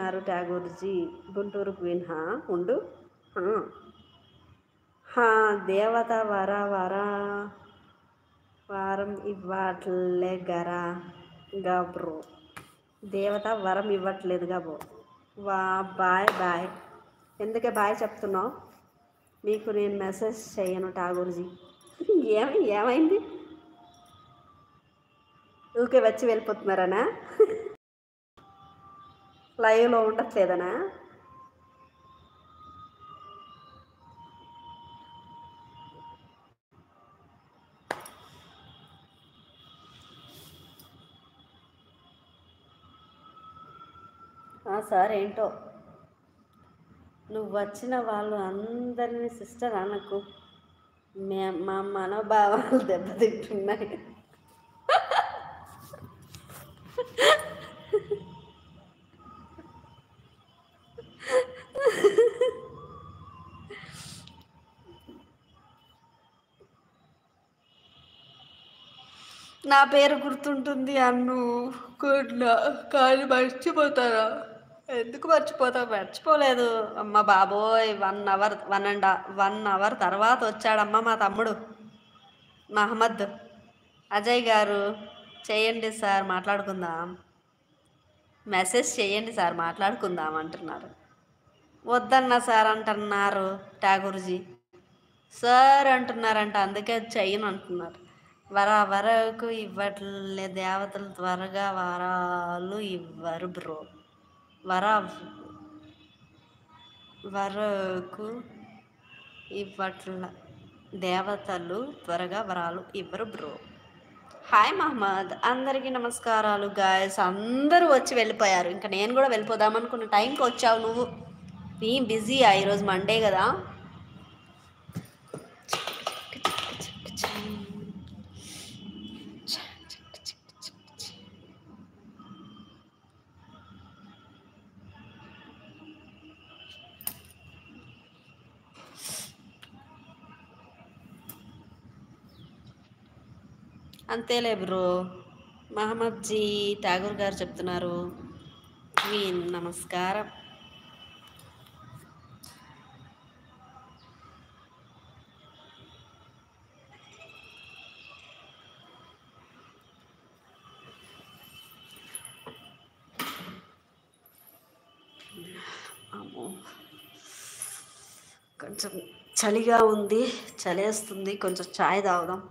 అంటున్నారు ట్యాగూర్జీ. గుంటూరు క్వీన్. ఉండు. దేవత వారం ఇవ్వట్లే గా బ్రో. దేవత వరం ఇవ్వట్లేదుగా బ్రో. బాయ్. ఎందుకే బాయ్ చెప్తున్నావు? మీకు నేను మెసేజ్ చేయను ఠాగూర్జీ. ఏమైంది? ఊకే వచ్చి వెళ్ళిపోతున్నారనా? లైవ్లో ఉండట్లేదనా? సార్ ఏంటో నువ్వు వచ్చిన వాళ్ళు అందరినీ సిస్టర్ అనకు, మా మనోభావాలు దెబ్బతింటున్నాయి. నా పేరు గుర్తుంటుంది అన్ను కానీ మర్చిపోతారా? ఎందుకు మర్చిపోతావు? మర్చిపోలేదు అమ్మ బాబోయ్. 1 అవర్ తర్వాత వచ్చాడమ్మ మా తమ్ముడు మహమ్మద్. అజయ్ గారు చేయండి సార్ మాట్లాడుకుందాం. మెసేజ్ చేయండి సార్ మాట్లాడుకుందాం అంటున్నారు. వద్దన్న సార్ అంటున్నారు ఠాగూర్జీ. సార్ అంటున్నారంట, అందుకే చెయ్యను అంటున్నారు. వరకు ఇవ్వట్లే దేవతలు, త్వరగా వరాలు ఇవ్వరు బ్రో. వరకు ఇవ్వట్ల దేవతలు త్వరగా వరాలు ఇవ్వరు బ్రో. హాయ్ మహమ్మద్. అందరికీ నమస్కారాలు గాయస్. అందరూ వచ్చి వెళ్ళిపోయారు. ఇంకా నేను కూడా వెళ్ళిపోదామనుకున్న టైంకి వచ్చావు నువ్వు. నీ బిజీయా? ఈరోజు మండే కదా. అంతేలే బ్రో. మహమ్మద్జీ ఠాగూర్ గారు చెప్తున్నారు. నమస్కారం. కొంచెం చలిగా ఉంది, చలేస్తుంది. కొంచెం చాయ్ తాగుదాం.